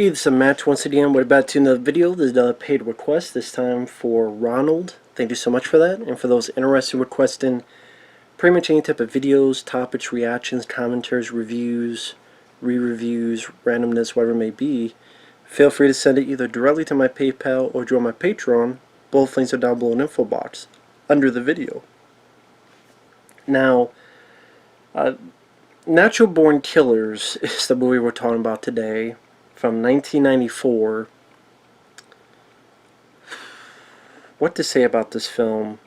Hey, this is Matt once again. We're back to another video. This is a paid request, this time for Ronald. Thank you so much for that. And for those interested in requesting pretty much any type of videos, topics, reactions, commentaries, reviews, re-reviews, randomness, whatever it may be, feel free to send it either directly to my PayPal or join my Patreon. Both links are down below in the info box under the video. Now, Natural Born Killers is the movie we're talking about today, from 1994. What to say about this film?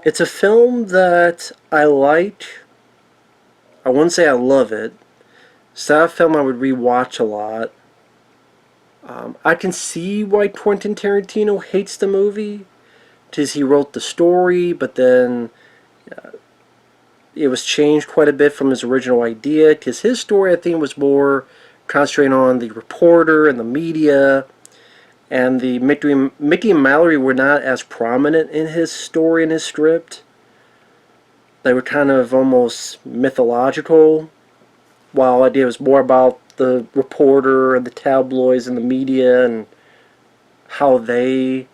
It's a film that I like. I wouldn't say I love it. It's not a film I would rewatch a lot. I can see why Quentin Tarantino hates the movie, because he wrote the story, but then it was changed quite a bit from his original idea, because his story, I think, was more concentrating on the reporter and the media, and the Mickey and Mallory were not as prominent in his story and his script. They were kind of almost mythological, while the idea was more about the reporter and the tabloids and the media and how they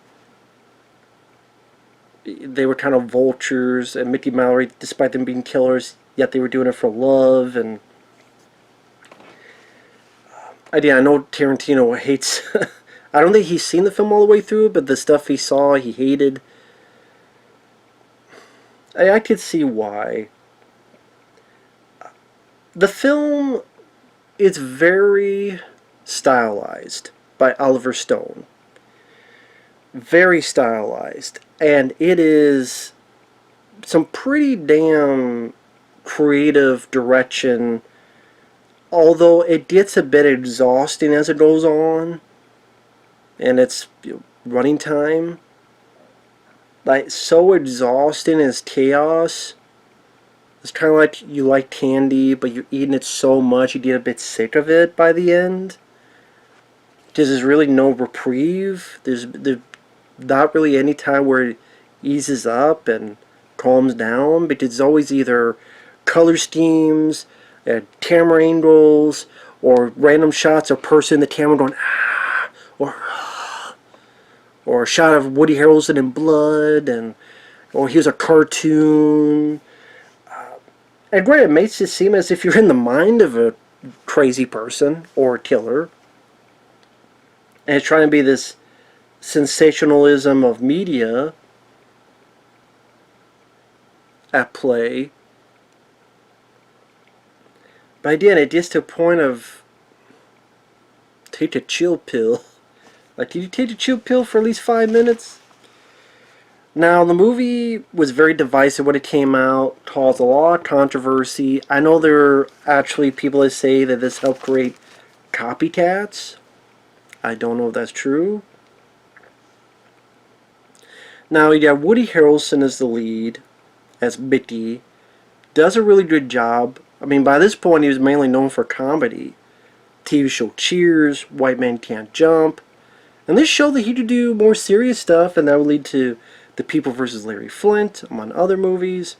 were kind of vultures, and Mickey and Mallory, despite them being killers, yet they were doing it for love. And I know Tarantino hates I don't think he's seen the film all the way through, but the stuff he saw, he hated. I could see why. The film is very stylized by Oliver Stone. Very stylized. And it is some pretty damn creative direction, although it gets a bit exhausting as it goes on, and it's running time. Like, so exhausting as chaos. It's kind of like you like candy, but you're eating it so much you get a bit sick of it by the end. There's really no reprieve. There's not really any time where it eases up and calms down, because it's always either color schemes, camera angles, or random shots of a person in the camera going ah, or a shot of Woody Harrelson in blood, or here's a cartoon. And granted, it makes it seem as if you're in the mind of a crazy person or a killer, and it's trying to be this sensationalism of media at play. But again, it gets to a point of take a chill pill. Like, did you take a chill pill for at least 5 minutes? Now, the movie was very divisive when it came out, caused a lot of controversy. I know there are actually people that say that this helped create copycats. I don't know if that's true. Now, you got Woody Harrelson as the lead, as Mickey. Does a really good job. I mean, by this point, he was mainly known for comedy. TV show Cheers, White Man Can't Jump. And this showed that he could do more serious stuff, and that would lead to The People vs. Larry Flint, among other movies.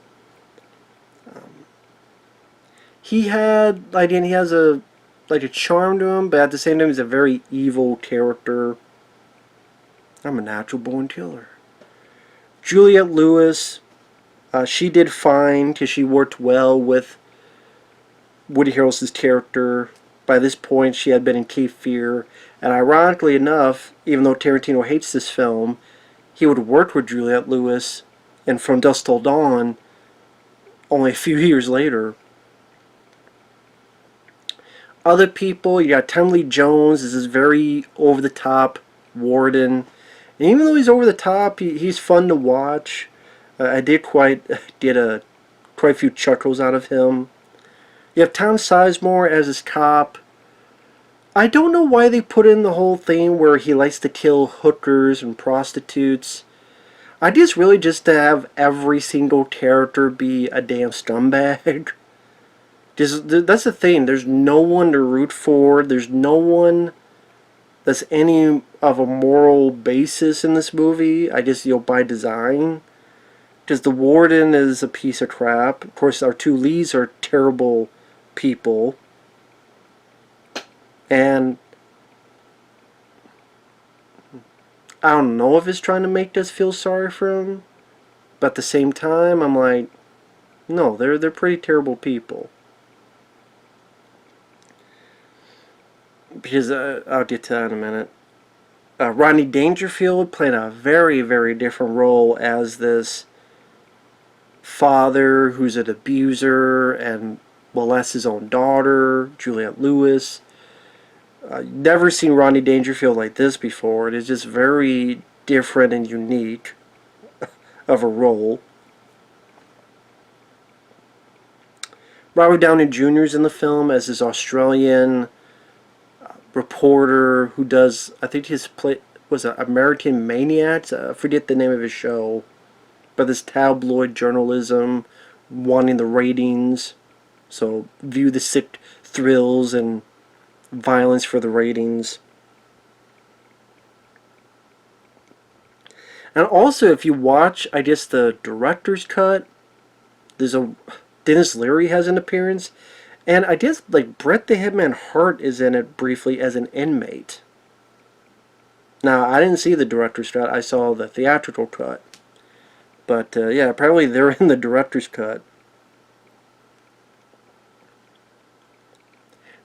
He has a charm to him, but at the same time, he's a very evil character. I'm a natural born killer. Juliette Lewis, she did fine, because she worked well with Woody Harrelson's character. By this point, she had been in Cape Fear, and ironically enough, even though Tarantino hates this film, he would work with Juliette Lewis in From Dusk Till Dawn only a few years later. Other people, you got Tommy Lee Jones as this very over-the-top warden. And even though he's over-the-top, he's fun to watch. I did quite a few chuckles out of him. You have Tom Sizemore as his cop. I don't know why they put in the whole thing where he likes to kill hookers and prostitutes. I just really just to have every single character be a damn scumbag. That's the thing. There's no one to root for. There's no one that's any of a moral basis in this movie. I guess, by design. Because the warden is a piece of crap. Of course, our two leads are terrible people. And I don't know if it's trying to make us feel sorry for him, but at the same time, I'm like, no, they're pretty terrible people. Because I'll get to that in a minute. Rodney Dangerfield played a very, very different role as this father who's an abuser and molests his own daughter, Juliette Lewis. Never seen Rodney Dangerfield like this before. It is just very different and unique of a role. Robert Downey Jr. is in the film as this Australian reporter who does, I think his play was American Maniacs. I forget the name of his show, but this tabloid journalism, wanting the ratings, so view the sick thrills and violence for the ratings. And also, if you watch, I guess the director's cut, there's a Dennis Leary has an appearance, and I guess like Bret the Hitman Hart is in it briefly as an inmate. Now, I didn't see the director's cut, I saw the theatrical cut. But yeah, apparently they're in the director's cut.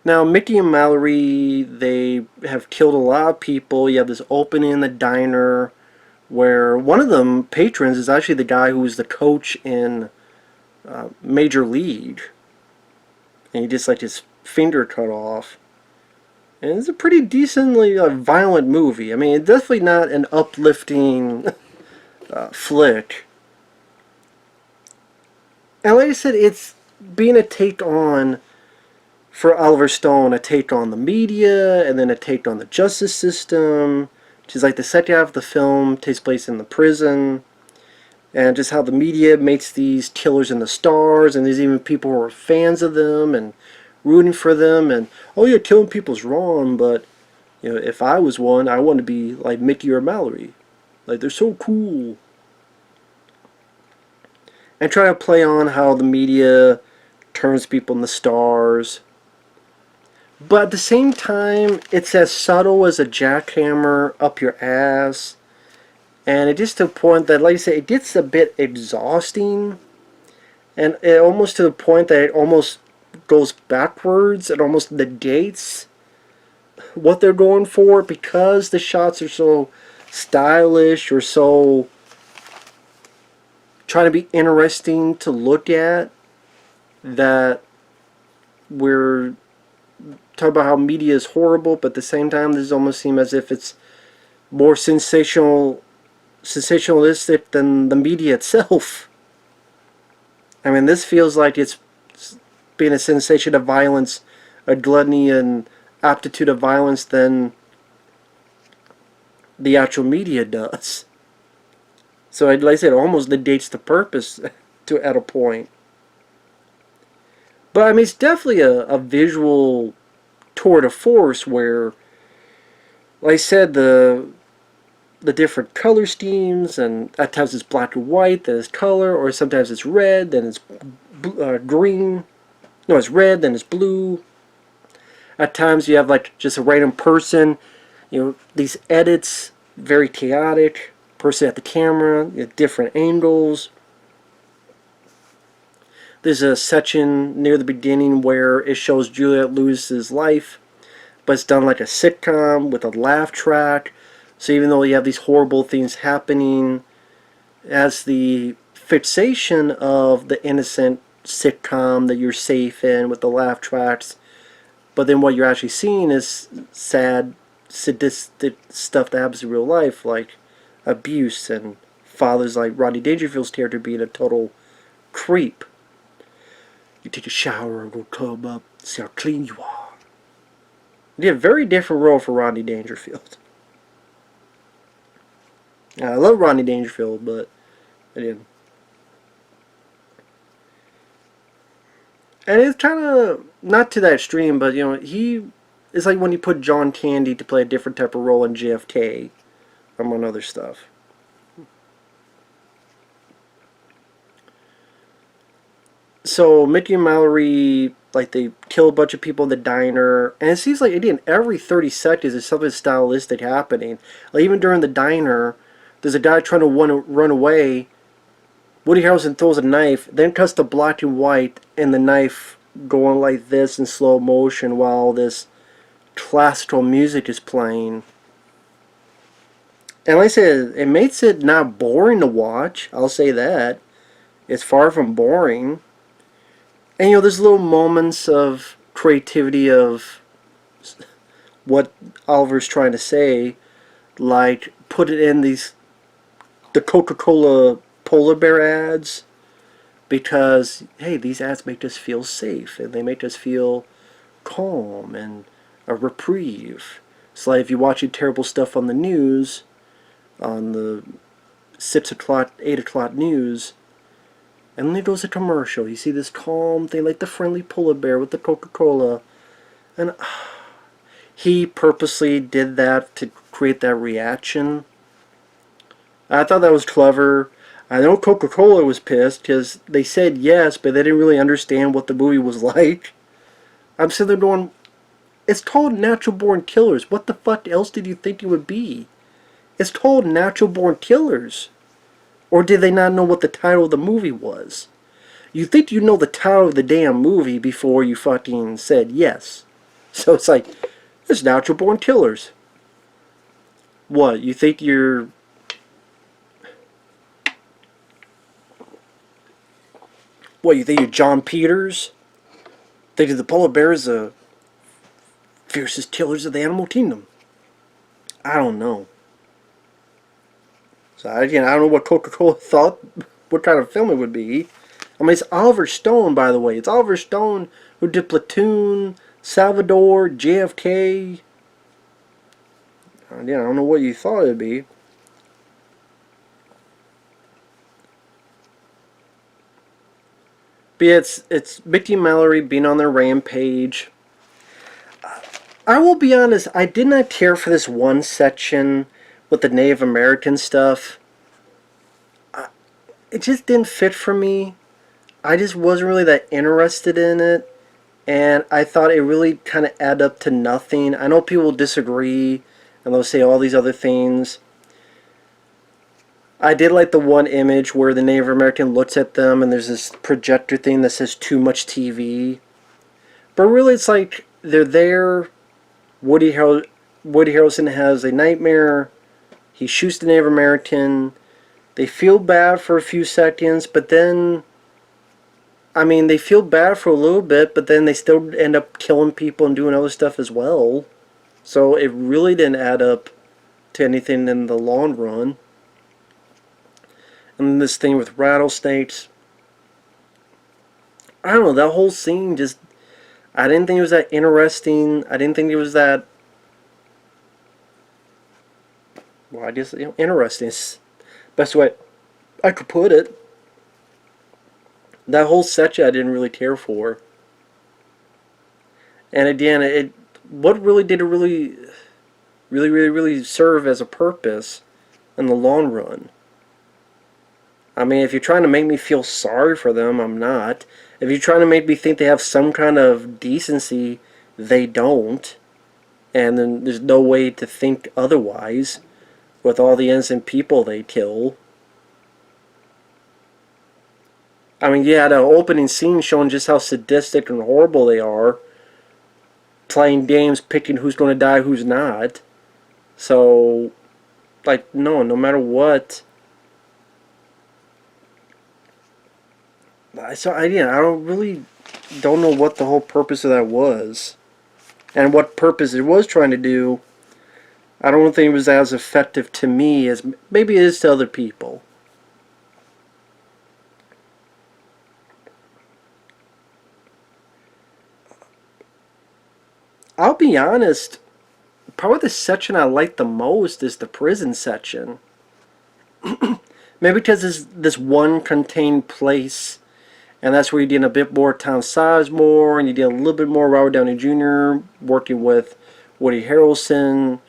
Now, Mickey and Mallory, they have killed a lot of people. You have this opening in the diner where one of them, patrons, is actually the guy who was the coach in Major League. And he just like his finger cut off. And it's a pretty decently violent movie. I mean, it's definitely not an uplifting flick. And like I said, it's being a take on, for Oliver Stone, a take on the media, and then a take on the justice system. Which is like the second half of the film takes place in the prison. And just how the media makes these killers into stars, and there's even people who are fans of them and rooting for them, and oh yeah, killing people's wrong, but you know, if I was one, I want to be like Mickey or Mallory. Like, they're so cool. And try to play on how the media turns people into stars. But at the same time, it's as subtle as a jackhammer up your ass. And it gets to the point that, like I say, it gets a bit exhausting. And it almost to the point that it almost goes backwards. It almost negates what they're going for, because the shots are so stylish or so trying to be interesting to look at, that we're talking about how media is horrible, but at the same time, this almost seems as if it's more sensationalistic than the media itself. I mean, this feels like it's being a sensation of violence, a gluttony and aptitude of violence than the actual media does. So, like I said, it almost negates the purpose at a point. But I mean, it's definitely a visual tour de force where, like I said, the different color schemes, and at times it's black and white, then it's color, or sometimes it's red, then it's green. No, it's red, then it's blue. At times you have like just a random person, you know, these edits, very chaotic, person at the camera, different angles. There's a section near the beginning where it shows Juliette Lewis's life, but it's done like a sitcom with a laugh track. So even though you have these horrible things happening, as the fixation of the innocent sitcom that you're safe in with the laugh tracks, but then what you're actually seeing is sad, sadistic stuff that happens in real life, like abuse and fathers like Rodney Dangerfield's character being a total creep. You take a shower and go club up, see how clean you are. You have a very different role for Rodney Dangerfield. I love Rodney Dangerfield, but I didn't. And it's kind of, not to that extreme, but you know, it's like when you put John Candy to play a different type of role in JFK, among other stuff. So Mickey and Mallory like they kill a bunch of people in the diner, and it seems like again every 30 seconds there's something stylistic happening. Like even during the diner, there's a guy trying to run away. Woody Harrelson throws a knife, then cuts to black and white, and the knife going like this in slow motion while this classical music is playing. And like I said, it makes it not boring to watch. I'll say that. It's far from boring. And you know, there's little moments of creativity of what Oliver's trying to say, like put it in the Coca-Cola polar bear ads, because hey, these ads make us feel safe and they make us feel calm and a reprieve. It's like if you're watching terrible stuff on the news, on the 6 o'clock, 8 o'clock news, and then there goes a commercial. You see this calm thing like the friendly polar bear with the Coca-Cola, and he purposely did that to create that reaction. I thought that was clever. I know Coca-Cola was pissed because they said yes, but they didn't really understand what the movie was like. I'm sitting there going, it's called Natural Born Killers. What the fuck else did you think it would be? It's called Natural Born Killers. Or did they not know what the title of the movie was? You think you know the title of the damn movie before you fucking said yes. So it's like, it's Natural Born Killers. What, you think you're... What, you think you're John Peters? Think the polar bear is the fiercest killers of the animal kingdom? I don't know. So again, I don't know what Coca-Cola thought, what kind of film it would be. I mean, it's Oliver Stone, by the way. It's Oliver Stone who did Platoon, Salvador, JFK. Again, I don't know what you thought it would be. But yeah, it's Mickey and Mallory being on their rampage. I will be honest, I did not care for this one section with the Native American stuff. It just didn't fit for me. I just wasn't really that interested in it. And I thought it really kind of added up to nothing. I know people disagree and they'll say all these other things. I did like the one image where the Native American looks at them and there's this projector thing that says too much TV. But really it's like they're there. Woody Harrelson has a nightmare. He shoots the Native American. They feel bad for a few seconds, but then... I mean, they feel bad for a little bit, but then they still end up killing people and doing other stuff as well. So it really didn't add up to anything in the long run. And this thing with rattlesnakes... I don't know, that whole scene just... I didn't think it was that interesting. I didn't think it was that... Well, I just, interesting. It's the best way I could put it. That whole section I didn't really care for. And again, what really did it really serve as a purpose in the long run? I mean, if you're trying to make me feel sorry for them, I'm not. If you're trying to make me think they have some kind of decency, they don't. And then there's no way to think otherwise with all the innocent people they kill. I mean, yeah, the opening scene showing just how sadistic and horrible they are. Playing games, picking who's going to die, who's not. So, like, no matter what. I don't know what the whole purpose of that was. And what purpose it was trying to do. I don't think it was as effective to me as maybe it is to other people. I'll be honest, probably the section I like the most is the prison section. Maybe because it's this one contained place, and that's where you did a bit more Tom Sizemore, and you did a little bit more Robert Downey Jr. working with Woody Harrelson,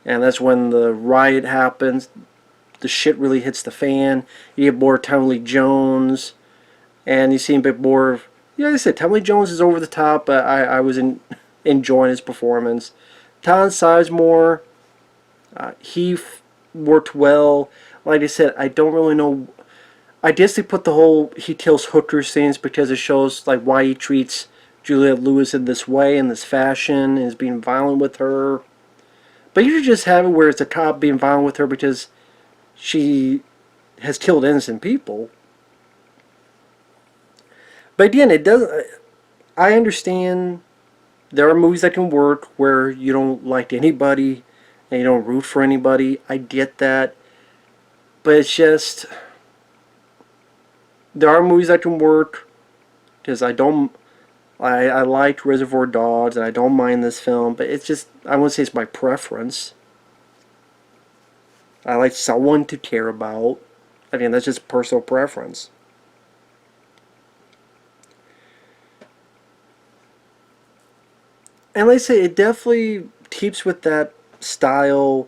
and that's when the riot happens. The shit really hits the fan. You get more Tommy Lee Jones, and you see a bit more Yeah, like I said, Tommy Lee Jones is over the top, but I was enjoying his performance. Tom Sizemore, he worked well. Like I said, I don't really know. I guess they put the whole he kills hookers scenes because it shows like why he treats Juliette Lewis in this way, in this fashion, and is being violent with her. But you should just have it where it's a cop being violent with her because she has killed innocent people. But again, it does. I understand there are movies that can work where you don't like anybody and you don't root for anybody. I get that, but it's just there are movies that can work because I don't. I like Reservoir Dogs and I don't mind this film, but it's just I wouldn't say it's my preference. I like someone to care about. I mean, that's just personal preference. And like I say, it definitely keeps with that style.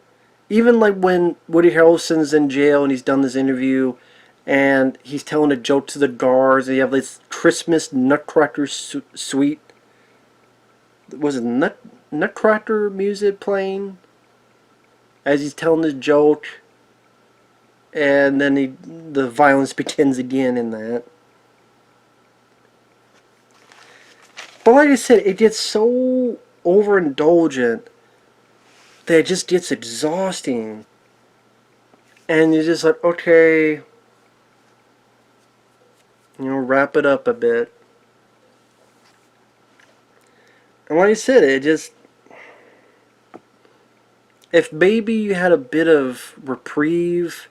Even like when Woody Harrelson's in jail and he's done this interview and he's telling a joke to the guards and you have this Christmas Nutcracker suite. Was it Nutcracker music playing as he's telling this joke? And then the violence begins again in that. But like I said, it gets so overindulgent that it just gets exhausting. And you're just like, okay, wrap it up a bit. And like I said, it just... If maybe you had a bit of reprieve,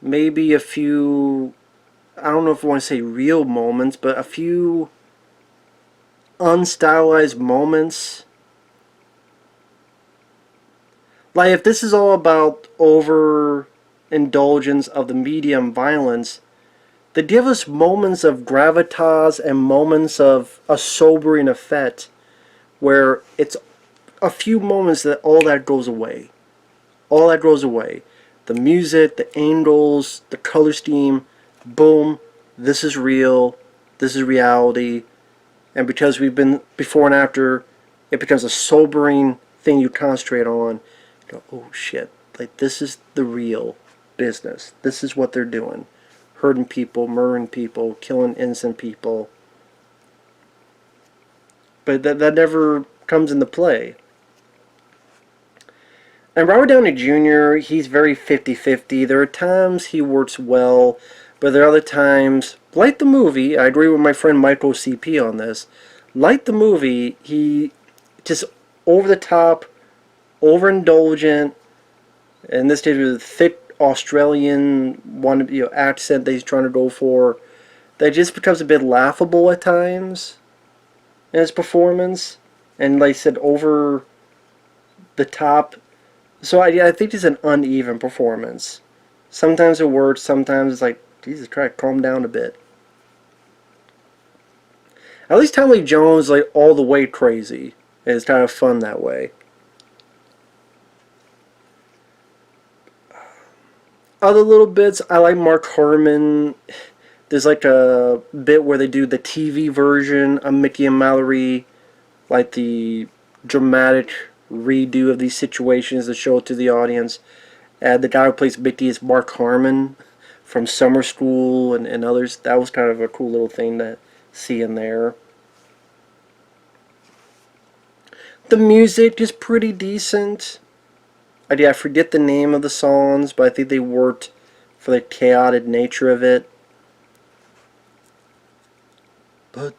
maybe a few... I don't know if I want to say real moments, but a few unstylized moments. Like if this is all about overindulgence of the medium violence, they give us moments of gravitas and moments of a sobering effect where it's a few moments that all that goes away. All that goes away. The music, the angles, the color scheme, boom, this is real, this is reality. And because we've been before and after, it becomes a sobering thing you concentrate on. You go, oh shit, like this is the real business. This is what they're doing. Hurting people, murdering people, killing innocent people. But that never comes into play. And Robert Downey Jr., he's very 50-50. There are times he works well, but there are other times, like the movie, I agree with my friend Michael CP on this, like the movie, he just over the top, overindulgent, and this did with a thick Australian accent that he's trying to go for, that just becomes a bit laughable at times in his performance, and like I said, over the top. So I think it's an uneven performance. Sometimes it works, sometimes it's like, Jesus Christ, calm down a bit. At least Tommy Lee Jones, like, all the way crazy. And it's kind of fun that way. Other little bits, I like Mark Harmon. There's like a bit where they do the TV version of Mickey and Mallory, like the dramatic redo of these situations to show it to the audience. The guy who plays Mickey is Mark Harmon from Summer School and others. That was kind of a cool little thing to see in there. The music is pretty decent. I forget the name of the songs, but I think they worked for the chaotic nature of it. I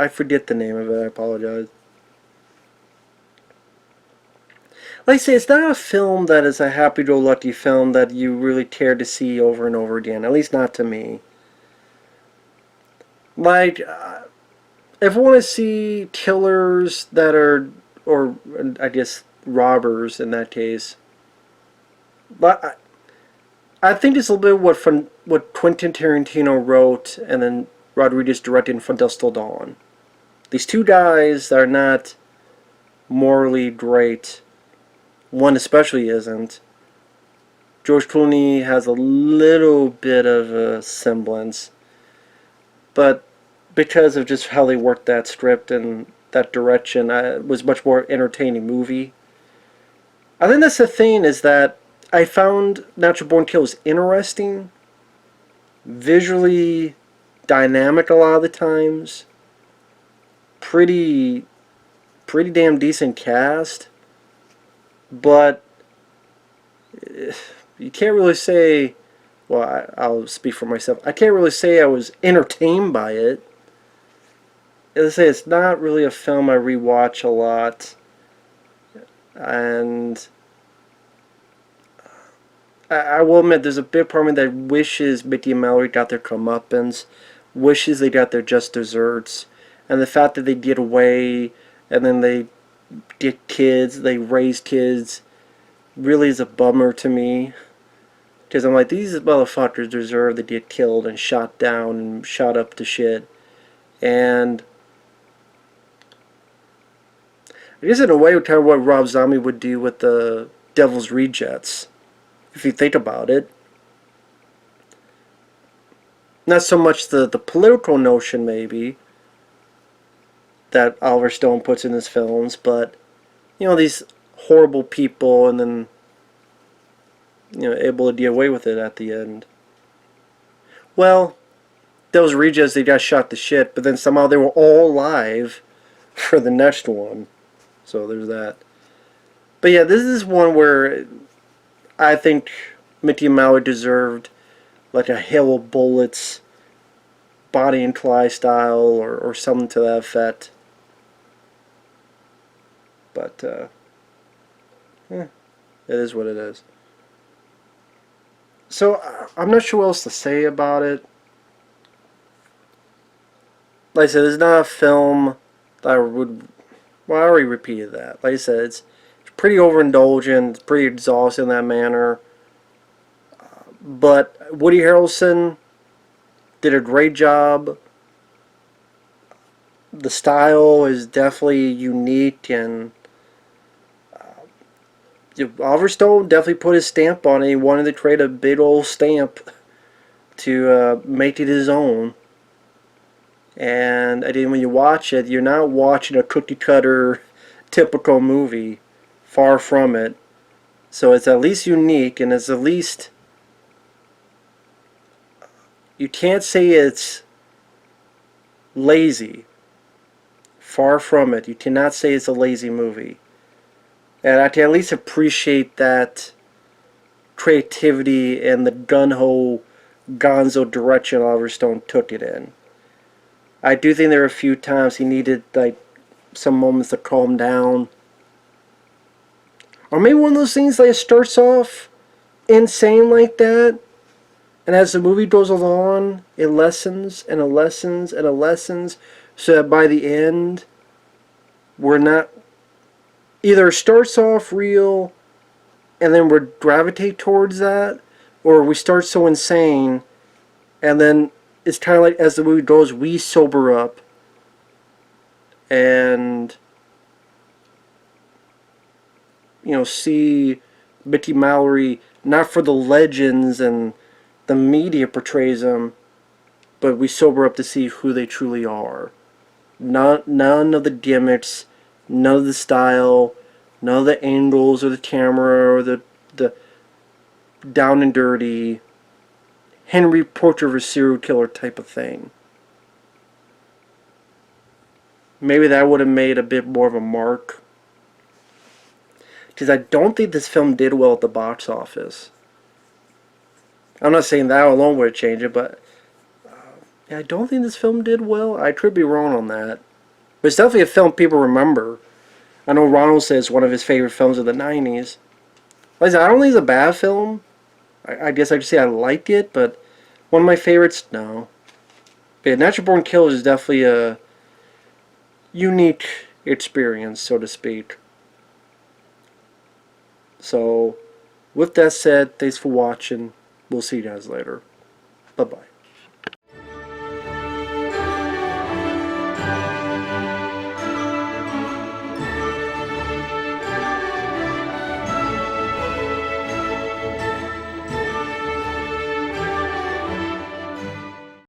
forget the name of it, I apologize. Like I say, it's not a film that is a happy-go-lucky film that you really care to see over and over again. At least not to me. Like, if I want to see killers that are, or I guess robbers in that case, but I think it's a little bit what Quentin Tarantino wrote and then Rodriguez directed in From Dusk Till Dawn. These two guys are not morally great. One especially isn't. George Clooney has a little bit of a semblance. but because of just how they worked that script and that direction, it was much more entertaining movie. I think that's the thing, is that I found Natural Born Killers interesting, visually dynamic a lot of the times, pretty damn decent cast, but you can't really say, well, I'll speak for myself, I can't really say I was entertained by it. As I say, it's not really a film I rewatch a lot, and I will admit there's a big part of me that wishes Mickey and Mallory got their comeuppance, wishes they got their just desserts, and the fact that they get away and then they get kids, they raise kids, really is a bummer to me. Because I'm like, these motherfuckers deserve to get killed and shot down and shot up to shit. And I guess in a way, kind of what Rob Zombie would do with the Devil's Rejects, if you think about it. Not so much the political notion, maybe, that Oliver Stone puts in his films, but, you know, these horrible people, and then, you know, able to get away with it at the end. Well, those Rejects, they got shot to shit, but then somehow they were all alive for the next one. So there's that. But yeah, this is one where I think Mickey and Mallory deserved like a hail of bullets, Bonnie and Clyde style, or something to that effect. But, it is what it is. So, I'm not sure what else to say about it. Like I said, it's not a film that I would... Well, I already repeated that. Like I said, it's pretty overindulgent, it's pretty exhausting in that manner. But Woody Harrelson did a great job. The style is definitely unique, and Oliver Stone definitely put his stamp on it. He wanted to create a big old stamp to make it his own. And then when you watch it, you're not watching a cookie cutter typical movie. Far from it. So it's at least unique, and it's at least... You can't say it's lazy. Far from it. You cannot say it's a lazy movie. And I can at least appreciate that creativity and the gun-ho gonzo direction Oliver Stone took it in. I do think there were a few times he needed like some moments to calm down. Or maybe one of those things that starts off insane like that, and as the movie goes along, it lessens and it lessens and it lessens, so that by the end, we're not... Either it starts off real, and then we gravitate towards that, or we start so insane, and then it's kind of like as the movie goes, we sober up, and, you know, see Mickey Mallory, not for the legends and the media portrays them, but we sober up to see who they truly are. None of the gimmicks, none of the style, none of the angles or the camera or the down and dirty Henry Portrait of a Serial Killer type of thing. Maybe that would have made a bit more of a mark. Because I don't think this film did well at the box office. I'm not saying that alone would change it, but I don't think this film did well. I could be wrong on that. But it's definitely a film people remember. I know Ronald says one of his favorite films of the 90s. Like I said, I don't think it's a bad film. I guess I could say I liked it, but one of my favorites, no. But yeah, Natural Born Killers is definitely a unique experience, so to speak. So, with that said, thanks for watching. We'll see you guys later. Bye-bye.